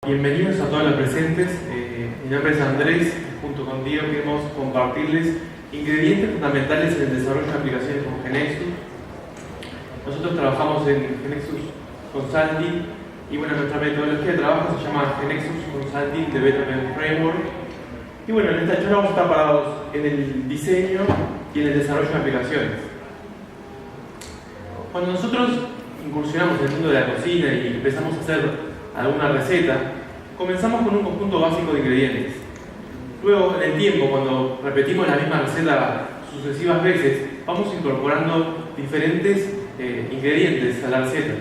Bienvenidos a todos los presentes. Mi nombre es Andrés. Junto con Diego queremos compartirles ingredientes fundamentales en el desarrollo de aplicaciones con GeneXus. Nosotros trabajamos en GeneXus Consulting y bueno, nuestra metodología de trabajo se llama GeneXus Consulting Development Framework. Y bueno, en esta charla vamos a estar parados en el diseño y en el desarrollo de aplicaciones. Cuando nosotros incursionamos en el mundo de la cocina y empezamos a hacer alguna receta, comenzamos con un conjunto básico de ingredientes. Luego, en el tiempo, cuando repetimos la misma receta sucesivas veces, vamos incorporando diferentes ingredientes a la receta.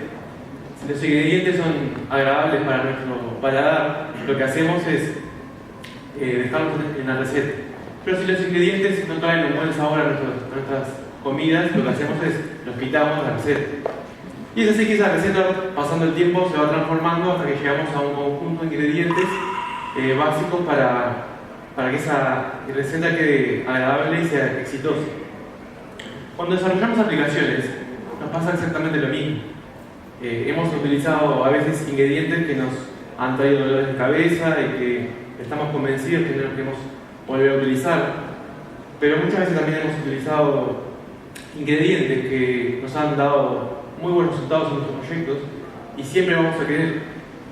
Si los ingredientes son agradables para nuestro paladar, lo que hacemos es dejarlos en la receta. Pero si los ingredientes no traen un buen sabor a nuestras comidas, lo que hacemos es los quitamos de la receta. Y es así que esa receta, pasando el tiempo, se va transformando hasta que llegamos a un conjunto de ingredientes básicos para que esa receta quede agradable y sea exitosa. Cuando desarrollamos aplicaciones, nos pasa exactamente lo mismo. Hemos utilizado a veces ingredientes que nos han traído dolores de cabeza y que estamos convencidos que no los queremos volver a utilizar, pero muchas veces también hemos utilizado ingredientes que nos han dado muy buenos resultados en nuestros proyectos y siempre vamos a querer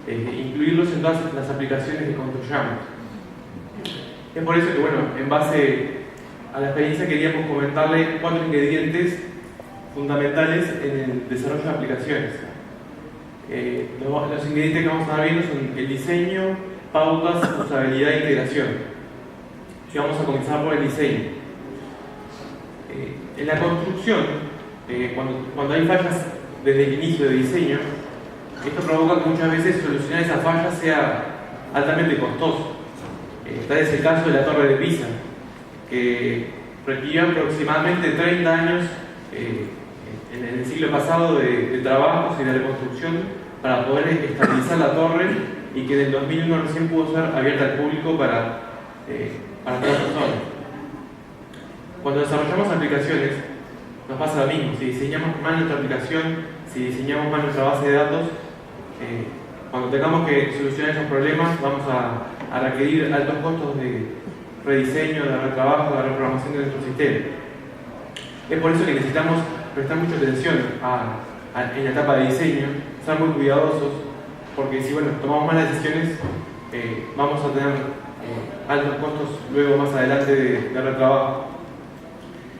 incluirlos en todas las aplicaciones que construyamos. Es por eso que, bueno, en base a la experiencia queríamos comentarle 4 ingredientes fundamentales en el desarrollo de aplicaciones. Los ingredientes que vamos a estar viendo son el diseño, pautas, usabilidad e integración. Y vamos a comenzar por el diseño. En la construcción, cuando hay fallas desde el inicio de diseño, esto provoca que muchas veces solucionar esas fallas sea altamente costoso. Tal es el caso de la Torre de Pisa, que requirió aproximadamente 30 años en el siglo pasado de trabajos y de reconstrucción para poder estabilizar la torre y que en el 2001 recién pudo ser abierta al público para todas las personas. Cuando desarrollamos aplicaciones, nos pasa lo mismo. Si diseñamos mal nuestra aplicación, si diseñamos mal nuestra base de datos, cuando tengamos que solucionar esos problemas, vamos a requerir altos costos de rediseño, de retrabajo, de reprogramación de nuestro sistema. Es por eso que necesitamos prestar mucha atención en la etapa de diseño, ser muy cuidadosos, porque si tomamos malas decisiones, vamos a tener altos costos luego más adelante de retrabajo.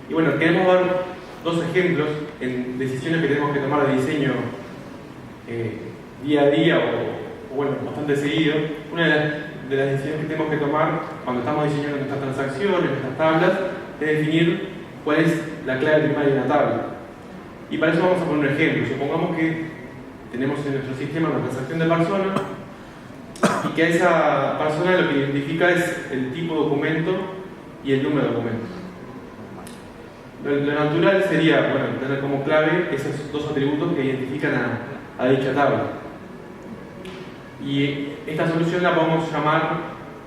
Y bueno, queremos dar 2 ejemplos en decisiones que tenemos que tomar de diseño día a día o bastante seguido. Una de las decisiones que tenemos que tomar cuando estamos diseñando nuestras transacciones, nuestras tablas, es definir cuál es la clave primaria de una tabla. Y para eso vamos a poner un ejemplo. Supongamos que tenemos en nuestro sistema una transacción de persona y que a esa persona lo que identifica es el tipo de documento y el número de documento. Lo natural sería tener como clave esos 2 atributos que identifican a dicha tabla. Y esta solución la podemos llamar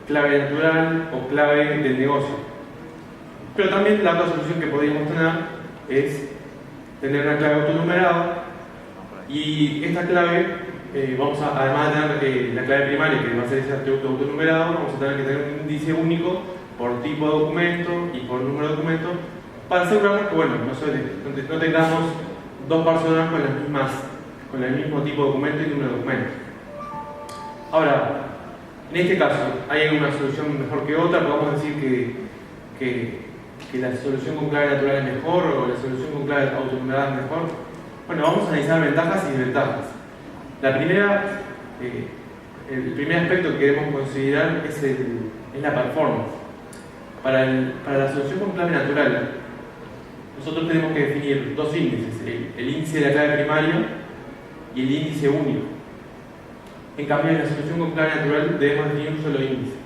clave natural o clave del negocio. Pero también la otra solución que podríamos tener es tener una clave autonumerada y esta clave, además de tener la clave primaria que va a ser ese atributo autonumerado, vamos a tener que tener un índice único por tipo de documento y por número de documento para asegurarnos que no tengamos 2 personas con el mismo tipo de documento y número de documento. Ahora, en este caso, ¿hay alguna solución mejor que otra? ¿Podemos decir que la solución con clave natural es mejor o la solución con clave autonumerada es mejor? Bueno, vamos a analizar ventajas y desventajas. El primer aspecto que queremos considerar es la performance. Para la solución con clave natural, nosotros tenemos que definir 2 índices, el índice de la clave primaria y el índice único. En cambio, en la solución con clave natural debemos definir un solo índice.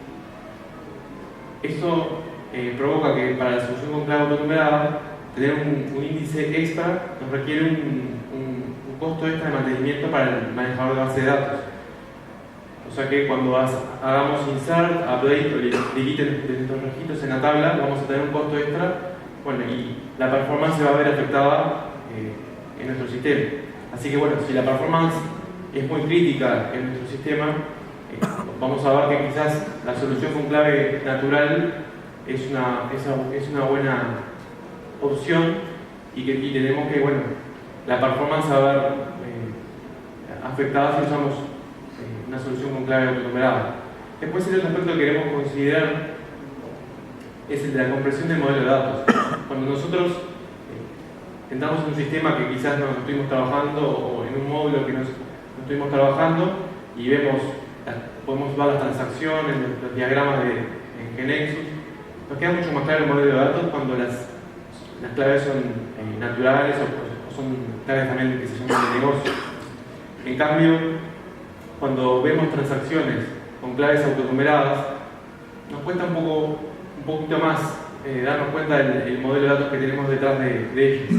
Esto provoca que para la solución con clave autonumerada, tener un índice extra nos requiere un costo extra de mantenimiento para el manejador de base de datos. O sea que cuando hagamos insert, update o delete de nuestros registros en la tabla, vamos a tener un costo extra. Y la performance se va a ver afectada en nuestro sistema. Así que si la performance es muy crítica en nuestro sistema, vamos a ver que quizás la solución con clave natural es una buena opción y tenemos que, bueno, la performance va a ver afectada si usamos una solución con clave autonumerada. Después el otro aspecto que queremos considerar es el de la compresión del modelo de datos. Cuando nosotros entramos en un sistema que quizás no estuvimos trabajando o en un módulo que no estuvimos trabajando y podemos ver las transacciones, los diagramas en GeneXus, nos queda mucho más claro el modelo de datos cuando las claves son naturales o son claves también que se llaman de negocio. En cambio, cuando vemos transacciones con claves autonumeradas, nos cuesta un poquito más darnos cuenta del modelo de datos que tenemos detrás de ellos.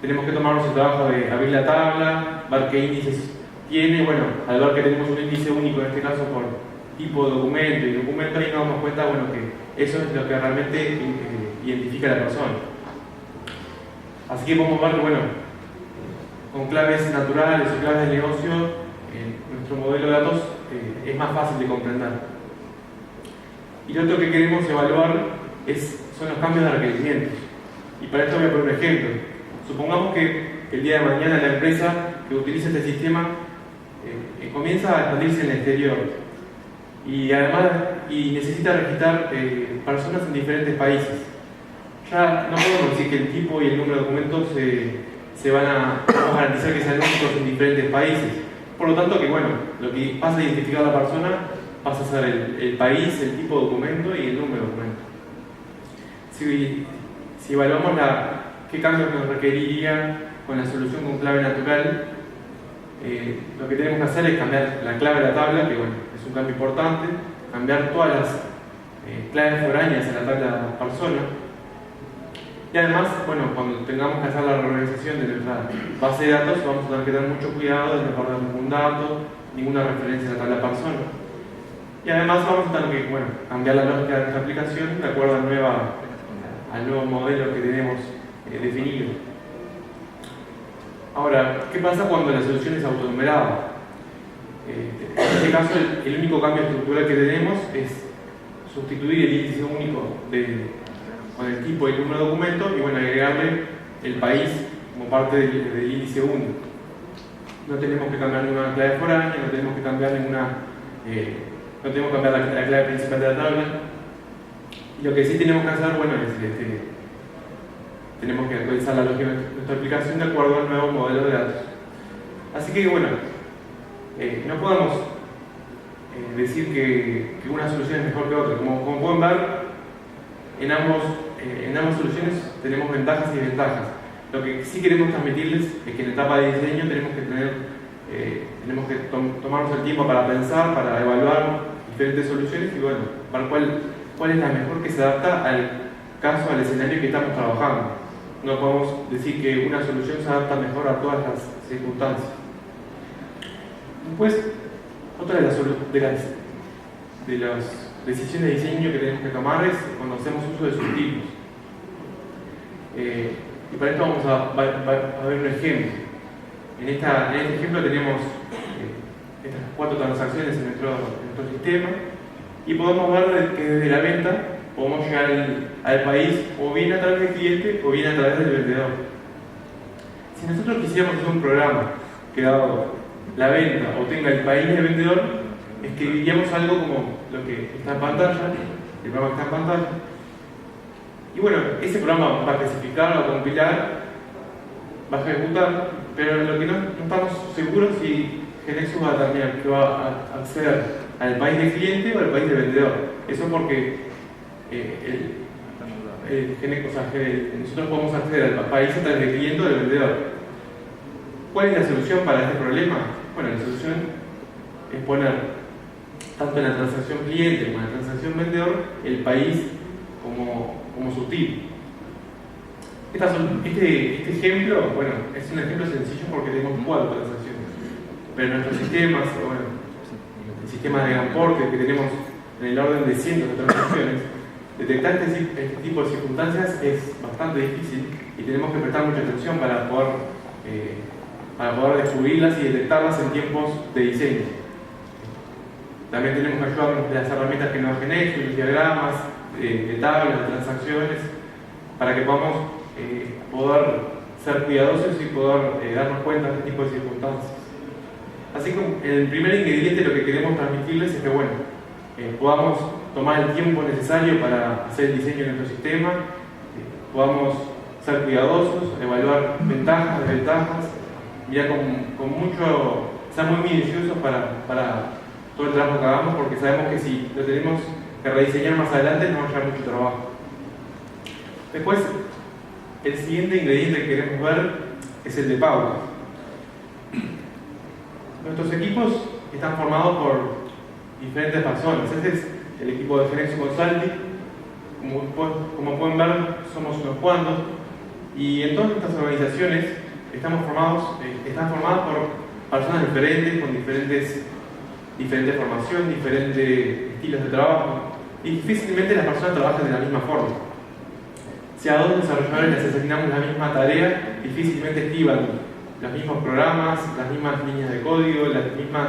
Tenemos que tomarnos el trabajo de abrir la tabla, ver qué índices tiene. Bueno, al ver que tenemos un índice único, en este caso por tipo de documento y documento, ahí nos damos cuenta, bueno, que eso es lo que realmente identifica a la persona. Así que podemos ver que, bueno, con claves naturales o claves de negocio, nuestro modelo de datos es más fácil de comprender. Y lo otro que queremos evaluar son los cambios de requerimientos. Y para esto voy a poner un ejemplo. Supongamos que el día de mañana la empresa que utiliza este sistema comienza a expandirse en el exterior y además necesita registrar personas en diferentes países. Ya no podemos decir que el tipo y el número de documentos vamos a garantizar que sean únicos en diferentes países. Por lo tanto, que bueno, lo que pasa a identificar a la persona pasa a ser el país, el tipo de documento y el número de documento. Si evaluamos qué cambios nos requeriría con la solución con clave natural, lo que tenemos que hacer es cambiar la clave de la tabla, que bueno, es un cambio importante, cambiar todas las claves foráneas en la tabla persona. Y además, bueno, cuando tengamos que hacer la reorganización de nuestra base de datos, vamos a tener que tener mucho cuidado de no perder ningún dato, ninguna referencia a la tabla persona. Y además vamos a tener que, bueno, cambiar la lógica de nuestra aplicación de acuerdo al nuevo modelo que tenemos definido. Ahora, ¿qué pasa cuando la solución es autonumerada? En este caso, el único cambio estructural que tenemos es sustituir el índice único con el tipo y el número de documento y bueno, agregarle el país como parte del índice único. No tenemos que cambiar ninguna clave foránea, no tenemos que cambiar no tenemos que cambiar la clave principal de la tabla. Y lo que sí tenemos que hacer, bueno, es tenemos que actualizar la lógica de nuestra aplicación de acuerdo al nuevo modelo de datos. Así que bueno, no podemos decir que una solución es mejor que otra. Como pueden ver, en ambas soluciones tenemos ventajas y desventajas. Lo que sí queremos transmitirles es que en la etapa de diseño tenemos que tomarnos el tiempo para pensar, para evaluar diferentes soluciones y bueno, para cuál es la mejor que se adapta al caso, al escenario que estamos trabajando. No podemos decir que una solución se adapta mejor a todas las circunstancias. Después, otra de las decisiones de diseño que tenemos que tomar es cuando hacemos uso de subtipos. Y para esto vamos a ver un ejemplo. En este ejemplo tenemos estas 4 transacciones en nuestro sistema y podemos ver que desde la venta podemos llegar al país o bien a través del cliente o bien a través del vendedor. Si nosotros quisiéramos hacer un programa que dado la venta o tenga el país del vendedor, escribiríamos algo como lo que está en pantalla, el programa que está en pantalla. Y bueno, ese programa va a especificar, va a compilar, va a ejecutar, pero lo que no estamos seguros si GeneXus va a determinar que va a acceder al país del cliente o al país del vendedor. Eso porque nosotros podemos acceder al país a través del cliente o del vendedor. ¿Cuál es la solución para este problema? Bueno, la solución es poner tanto en la transacción cliente como en la transacción vendedor el país como subtipo. Este ejemplo, bueno, es un ejemplo sencillo porque tenemos 4 transacciones, pero nuestros sistemas, bueno, el sistema de Gamporter que tenemos en el orden de cientos de transacciones, detectar este tipo de circunstancias es bastante difícil y tenemos que prestar mucha atención para poder descubrirlas y detectarlas en tiempos de diseño. También tenemos que ayudarnos de las herramientas que nos hacen Excel, los diagramas, de tablas, de transacciones, para que podamos poder ser cuidadosos y poder darnos cuenta de este tipo de circunstancias. Así que el primer ingrediente lo que queremos transmitirles es que podamos tomar el tiempo necesario para hacer el diseño de nuestro sistema, podamos ser cuidadosos, evaluar ventajas, desventajas, mirar con mucho, ser muy minuciosos para todo el trabajo que hagamos, porque sabemos que si lo tenemos que rediseñar más adelante nos va a llevar mucho trabajo. Después, el siguiente ingrediente que queremos ver es el de pauta. Nuestros equipos están formados por diferentes personas. Este es el equipo de Genexus Consulting. Como pueden ver, somos unos cuantos. Y en todas nuestras organizaciones están formadas por personas diferentes, con diferente formación, diferentes estilos de trabajo. Y difícilmente las personas trabajan de la misma forma. Si a dos desarrolladores les asignamos la misma tarea, difícilmente escriban los mismos programas, las mismas líneas de código, las mismas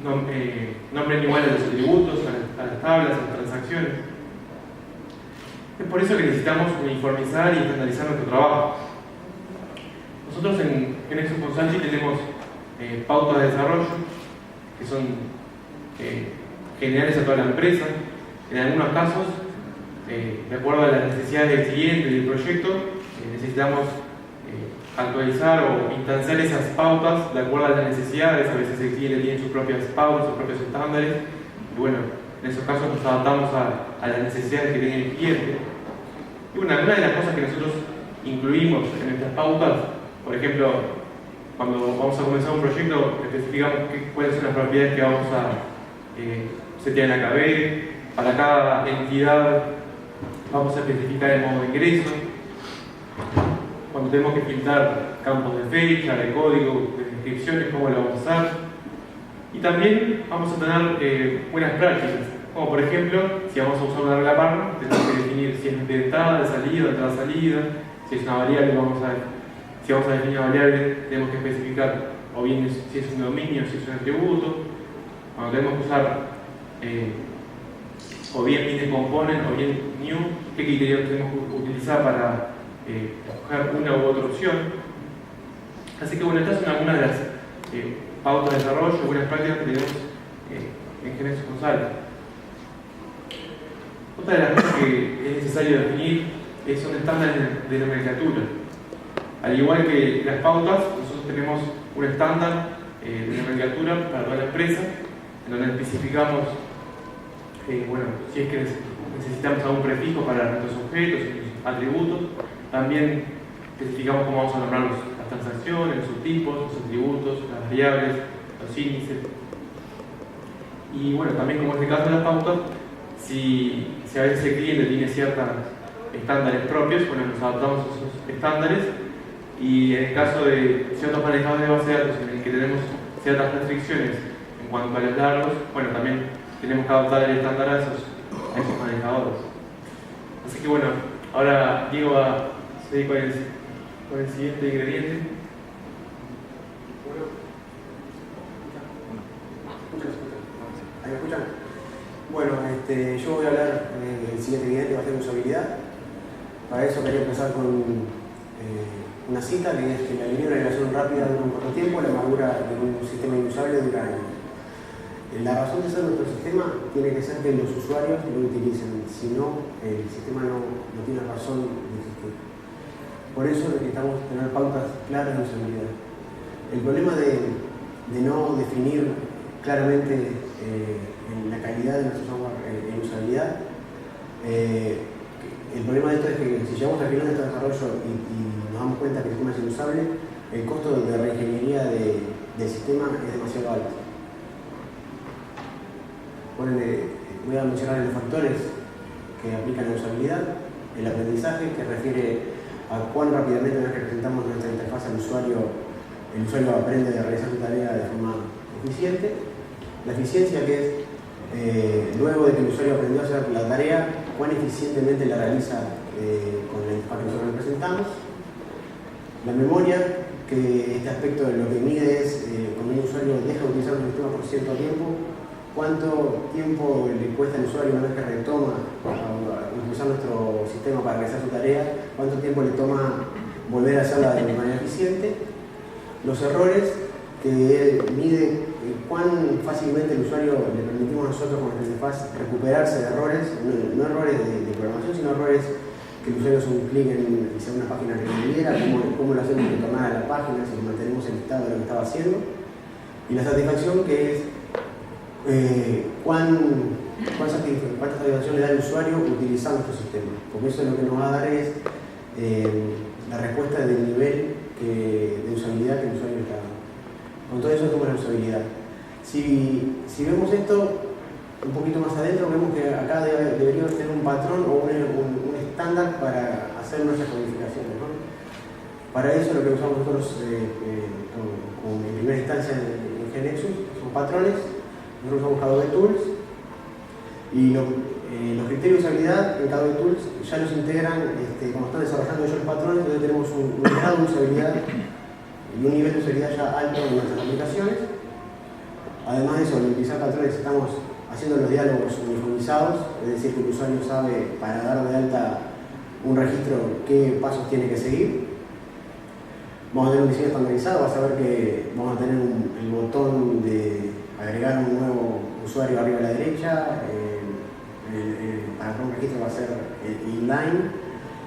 nombres iguales a los atributos, a las tablas, a las transacciones. Es por eso que necesitamos uniformizar y estandarizar nuestro trabajo. Nosotros en Genexus Consulting tenemos pautas de desarrollo que son generales a toda la empresa. En algunos casos, de acuerdo a las necesidades del cliente y del proyecto, necesitamos actualizar o instanciar esas pautas de acuerdo a las necesidades. A veces el cliente tiene sus propias pautas, sus propios estándares, y bueno, en esos casos nos adaptamos a las necesidades que tiene el cliente. Y bueno, una de las cosas que nosotros incluimos en nuestras pautas, por ejemplo, cuando vamos a comenzar un proyecto, especificamos cuáles son las propiedades que vamos a setear en la KV. Para cada entidad vamos a especificar el modo de ingreso. Cuando tenemos que filtrar campos de fecha, de código, de descripciones, cómo lo vamos a hacer. Y también vamos a tener buenas prácticas, como por ejemplo, si vamos a usar una regla par, tenemos que definir si es de entrada, de salida, de entrada-salida. Si es una variable, si vamos a definir una variable, tenemos que especificar o bien si es un dominio, si es un atributo. Cuando tenemos que usar o bien bind component o bien new, qué criterios tenemos que utilizar para escoger una u otra opción. Así que bueno, estas son algunas de las pautas de desarrollo, buenas prácticas que tenemos en Genexus Consulting. Otra de las cosas que es necesario definir son estándares de nomenclatura. Al igual que las pautas, nosotros tenemos un estándar de nomenclatura para toda la empresa, en donde especificamos si es que necesitamos algún prefijo para nuestros objetos, nuestros atributos. También especificamos cómo vamos a nombrar las transacciones, los subtipos, los atributos, las variables, los índices. Y bueno, también como es el caso de las pautas, si a veces el cliente tiene ciertos estándares propios, nos adaptamos a esos estándares. Y en el caso de ciertos manejadores de base de datos en el que tenemos ciertas restricciones en cuanto a los largos, también tenemos que adaptar el estándar a esos manejadores. Así que bueno, ahora Diego va a seguir con el siguiente ingrediente. ¿Ahí me escuchan? Bueno, yo voy a hablar del siguiente ingrediente, va a ser usabilidad. Para eso quería empezar con una cita que es que la libre relación rápida dura un corto tiempo, la madura de un sistema inusable dura años. La razón de ser nuestro sistema tiene que ser que los usuarios lo utilicen, si no, el sistema no tiene razón de existir. Por eso necesitamos tener pautas claras de usabilidad. El problema de no definir claramente la calidad de nuestro software en usabilidad, el problema de esto es que si llegamos al final de este desarrollo y nos damos cuenta que el sistema es inusable, el costo de reingeniería del sistema es demasiado alto. Voy a mencionar los factores que aplican la usabilidad, el aprendizaje, que refiere a cuán rápidamente una vez que presentamos nuestra interfaz al usuario, el usuario aprende a realizar su tarea de forma eficiente, la eficiencia, que es luego de que el usuario aprendió a hacer la tarea, cuán eficientemente la realiza con la interfaz que nosotros le presentamos, la memoria, que este aspecto lo que mide es cuando un usuario deja de utilizar un sistema por cierto tiempo, cuánto tiempo le cuesta al usuario una vez que retoma a usar nuestro sistema para realizar su tarea, cuánto tiempo le toma volver a hacerla de manera eficiente, los errores, que mide cuán fácilmente el usuario le permitimos nosotros con nuestra interfaz recuperarse de errores, no errores de programación, sino errores que el usuario hace un clic en una página que no quiera, cómo lo hacemos retornar a la página, si mantenemos el estado de lo que estaba haciendo, y la satisfacción, que es cuánta satisfacción le da al usuario utilizando nuestro sistema, porque eso lo que nos va a dar es la respuesta del nivel de usabilidad que el usuario está dando. Con todo eso tenemos la usabilidad. Si vemos esto un poquito más adentro, vemos que acá deberíamos tener un patrón o un estándar para hacer nuestras codificaciones, ¿no? Para eso lo que usamos nosotros como en primera instancia en GNexus son patrones. Nosotros usamos Adobe Tools y los criterios de usabilidad en Adobe Tools ya los integran cuando están desarrollando ellos los patrones. Entonces tenemos un grado de usabilidad y un nivel de usabilidad ya alto en nuestras aplicaciones. Además de eso, al utilizar patrones estamos haciendo los diálogos uniformizados, es decir, que el usuario sabe para dar de alta un registro qué pasos tiene que seguir. Vamos a tener un diseño estandarizado, vas a ver que vamos a tener el botón de agregar un nuevo usuario arriba a la derecha, para un registro va a ser inline,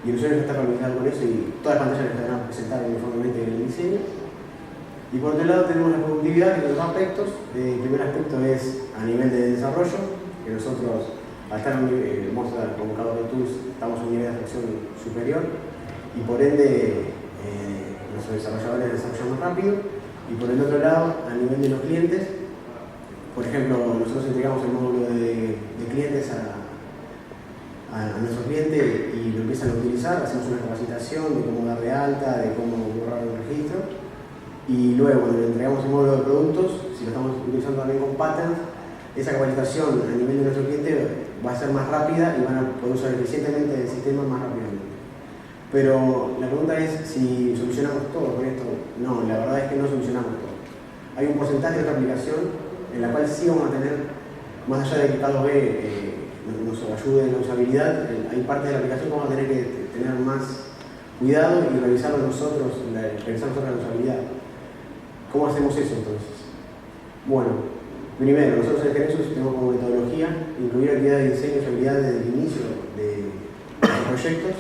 y el usuario está familiarizado con eso y todas las pantallas les van a presentar uniformemente en el diseño. Y por otro lado tenemos la productividad y los dos aspectos. El primer aspecto es a nivel de desarrollo, que nosotros al estar convocados de tools estamos a un nivel de abstracción superior y por ende nuestros desarrolladores desarrollan más rápido. Y por el otro lado, a nivel de los clientes, por ejemplo, nosotros entregamos el módulo de clientes a nuestro cliente y lo empiezan a utilizar, hacemos una capacitación de cómo dar de alta, de cómo borrar un registro. Y luego, cuando le entregamos el módulo de productos, si lo estamos utilizando también con patterns, esa capacitación a nivel de nuestro cliente va a ser más rápida y van a poder usar eficientemente el sistema más rápidamente. Pero la pregunta es si solucionamos todo con esto. No, la verdad es que no solucionamos todo. Hay un porcentaje de nuestra aplicación en la cual sí vamos a tener, más allá de que cada vez nos ayude en la usabilidad, hay parte de la aplicación que vamos a tener que tener más cuidado y revisar nosotros la usabilidad. ¿Cómo hacemos eso entonces? Bueno, primero, nosotros en GNexus tenemos como metodología incluir actividades de diseño y usabilidad desde el inicio de los proyectos.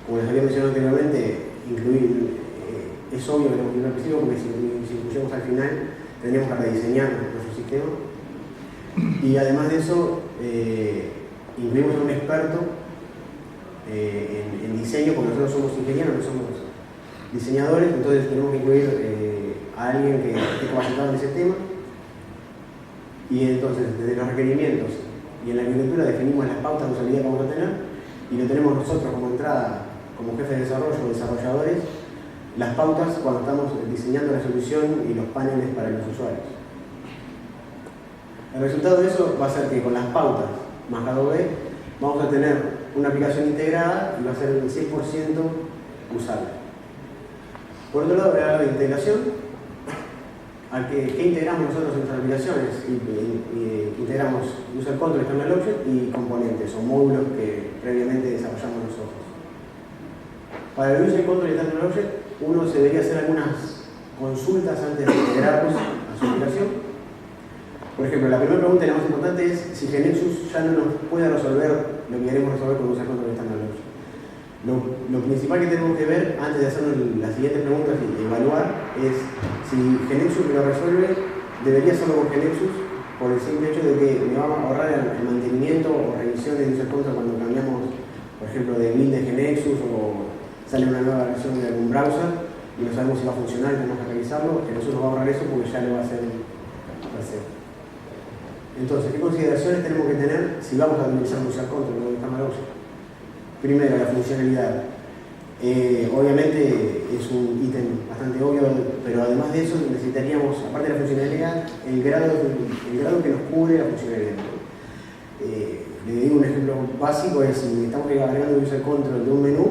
Como les había mencionado anteriormente, es obvio que tenemos que incluir al principio porque si incluyemos al final tendríamos que rediseñar nuestro sistema. Y además de eso, incluimos a un experto en diseño, porque nosotros somos ingenieros, no somos diseñadores, entonces tenemos que incluir a alguien que esté capacitado en ese tema. Y entonces, desde los requerimientos y en la arquitectura definimos las pautas de usabilidad que vamos a tener y lo tenemos nosotros como entrada, como jefes de desarrollo o desarrolladores, las pautas cuando estamos diseñando la solución y los paneles para los usuarios. El resultado de eso va a ser que con las pautas más Adobe vamos a tener una aplicación integrada y va a ser el 100% usable. Por otro lado, la integración, ¿qué integramos nosotros en nuestras aplicaciones? Integramos User Control, External Object y componentes o módulos que previamente desarrollamos nosotros. Para el User Control y External Object, uno se debería hacer algunas consultas antes de integrarlos a su aplicación. Por ejemplo, la primera pregunta y la más importante es si GNexus ya no nos puede resolver lo que queremos resolver con User Control y External Object. Lo principal que tenemos que ver antes de hacernos las siguientes preguntas y evaluar es si GNexus me lo resuelve, debería hacerlo con GNexus por el simple hecho de que me va a ahorrar el mantenimiento o revisión de User Control cuando cambiamos, por ejemplo, de build de GNexus o sale una nueva versión de algún browser y no sabemos si va a funcionar y tenemos que revisarlo. GNexus nos va a ahorrar eso porque ya lo va a hacer per se. Entonces, ¿qué consideraciones tenemos que tener si vamos a utilizar User Control o External Object? Primero, la funcionalidad. Obviamente es un ítem bastante obvio, pero además de eso necesitaríamos, aparte de la funcionalidad, el grado que nos cubre la funcionalidad. Le digo un ejemplo básico, es si estamos agregando User Control de un menú,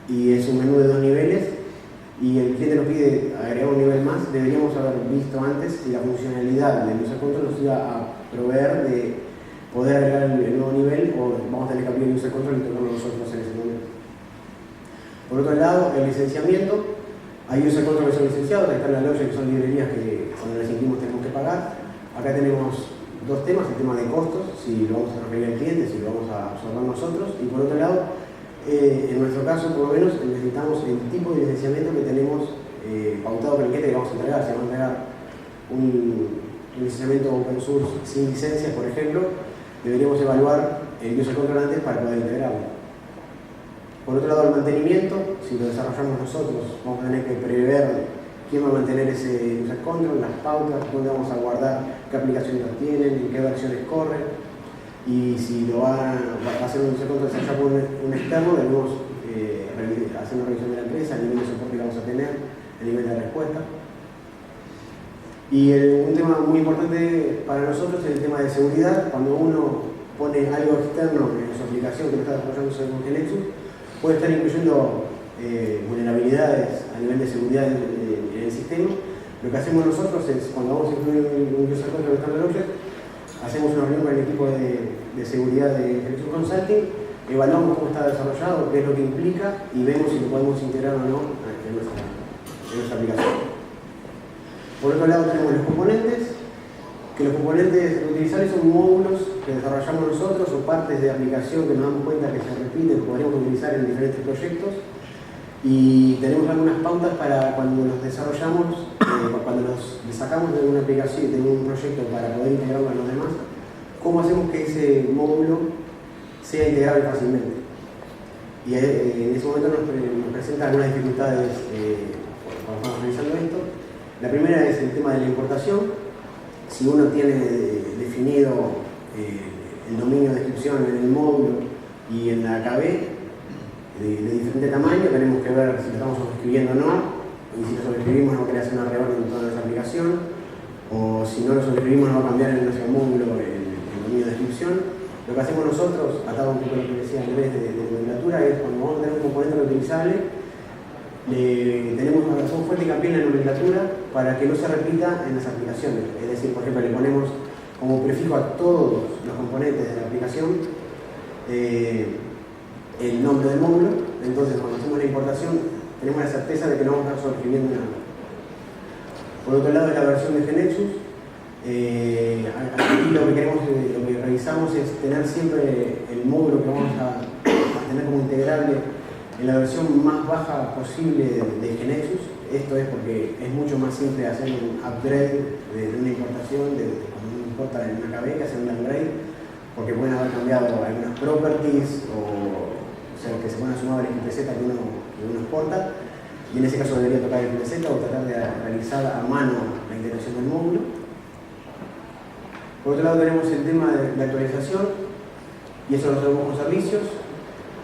y es un menú de 2 niveles, y el cliente nos pide agregar un nivel más, deberíamos haber visto antes si la funcionalidad del user control nos iba a proveer de poder agregar el nuevo nivel o vamos a tener que abrir el user control y tocarlo nosotros en ese momento. Por otro lado, el licenciamiento, hay user control que son licenciados, ahí están las logias que son librerías que cuando las incluimos tenemos que pagar. Acá tenemos dos temas, el tema de costos, si lo vamos a transferir al cliente, si lo vamos a absorber nosotros, y por otro lado, en nuestro caso, por lo menos, necesitamos el tipo de licenciamiento que tenemos pautado con el cliente que vamos a entregar. Si vamos a entregar un licenciamiento open source sin licencias, por ejemplo, deberíamos evaluar el user control antes para poder integrarlo. Por otro lado, el mantenimiento, si lo desarrollamos nosotros, vamos a tener que prever quién va a mantener ese user control, las pautas, dónde vamos a guardar, qué aplicaciones tienen, en qué versiones corren. Y si lo va a hacer un user control desarrollado por un externo, debemos hacer una revisión de la empresa, el nivel de soporte que vamos a tener, el nivel de respuesta. Y un tema muy importante para nosotros es el tema de seguridad. Cuando uno pone algo externo en su aplicación que no está desarrollándose con Nexus, puede estar incluyendo vulnerabilidades a nivel de seguridad en el sistema. Lo que hacemos nosotros es, cuando vamos a incluir un user control standard object, hacemos una reunión con el equipo de seguridad de Nexus Consulting, evaluamos cómo está desarrollado, qué es lo que implica y vemos si lo podemos integrar o no en nuestra aplicación. Por otro lado tenemos los componentes, que los componentes utilizables son módulos que desarrollamos nosotros o partes de aplicación que nos damos cuenta que se repiten, que podríamos utilizar en diferentes proyectos, y tenemos algunas pautas para cuando los desarrollamos, cuando los sacamos de una aplicación, de un proyecto para poder integrarlo a los demás, cómo hacemos que ese módulo sea integrable fácilmente. Y en ese momento nos presenta algunas dificultades cuando estamos realizando esto. La primera es el tema de la importación. Si uno tiene definido el dominio de descripción en el módulo y en la KB de diferente tamaño, tenemos que ver si lo estamos sobreescribiendo o no, y si lo sobreescribimos no quería hacer una reorden en toda nuestra aplicación, o si no lo sobreescribimos no va a cambiar en nuestro módulo el dominio de descripción. Lo que hacemos nosotros, atado un poco a lo que decía Andrés de nomenclatura, es cuando vamos a tener un componente reutilizable, hacemos fuerte hincapié en la nomenclatura para que no se repita en las aplicaciones. Es decir, por ejemplo, le ponemos como prefijo a todos los componentes de la aplicación el nombre del módulo. Entonces, cuando hacemos la importación, tenemos la certeza de que no vamos a estar sobreescribiendo nada. Por otro lado, es la versión de GNexus. Aquí lo que revisamos es tener siempre el módulo que vamos a tener como integrable en la versión más baja posible de GNexus. Esto es porque es mucho más simple hacer un upgrade de una importación, cuando uno importa en una KB, que hacer un upgrade, porque pueden haber cambiado algunas properties o sea, que se pueden sumar al XPZ que uno exporta, y en ese caso debería tocar el XPZ o tratar de realizar a mano la integración del módulo. Por otro lado tenemos el tema de la actualización, y eso lo hacemos con servicios.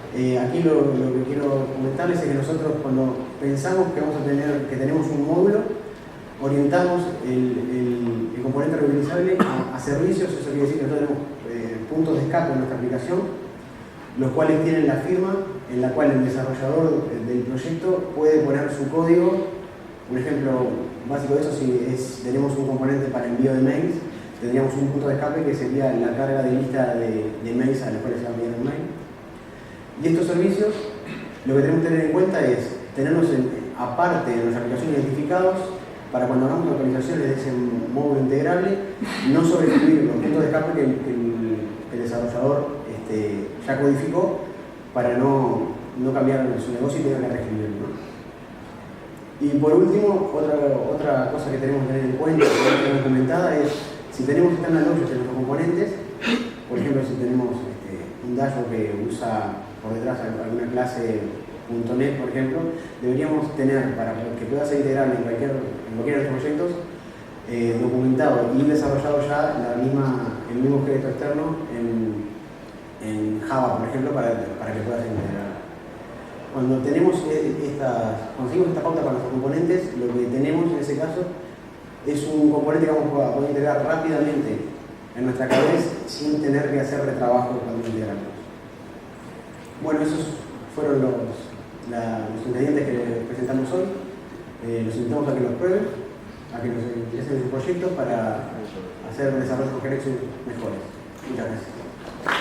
Aquí lo que quiero comentarles es que nosotros cuando pensamos que tenemos un módulo, orientamos el componente reutilizable a servicios. Eso quiere decir que nosotros tenemos puntos de escape en nuestra aplicación, los cuales tienen la firma en la cual el desarrollador del proyecto puede poner su código. Un ejemplo básico de eso, si tenemos un componente para envío de mails, tendríamos un punto de escape que sería la carga de lista de mails a los cuales se va a enviar un mail. Y estos servicios, lo que tenemos que tener en cuenta es tenerlos aparte de nuestra aplicación identificados para cuando hagamos actualizaciones de ese módulo integrable, no sobreescribir los puntos de escape que el desarrollador ya codificó para no cambiar su negocio y tener que reescribirlo, ¿no? Y por último, otra cosa que tenemos que tener en cuenta, que tenemos comentada, es si tenemos external objects en nuestros componentes. Por ejemplo, si tenemos un dashboard que usa por detrás alguna clase .NET, por ejemplo, deberíamos tener, para que pueda ser integrable en cualquiera de los proyectos, documentado y desarrollado ya el mismo objeto externo en Java, por ejemplo, para que pueda ser integrado. Cuando conseguimos esta pauta para nuestros componentes, lo que tenemos en ese caso es un componente que vamos a poder integrar rápidamente en nuestra cabeza sin tener que hacer retrabajo cuando integramos. Bueno, esos fueron los ingredientes que les presentamos hoy. Los invitamos a que los prueben, a que nos interesen en su proyecto para hacer desarrollos con Nexus mejores. Muchas gracias.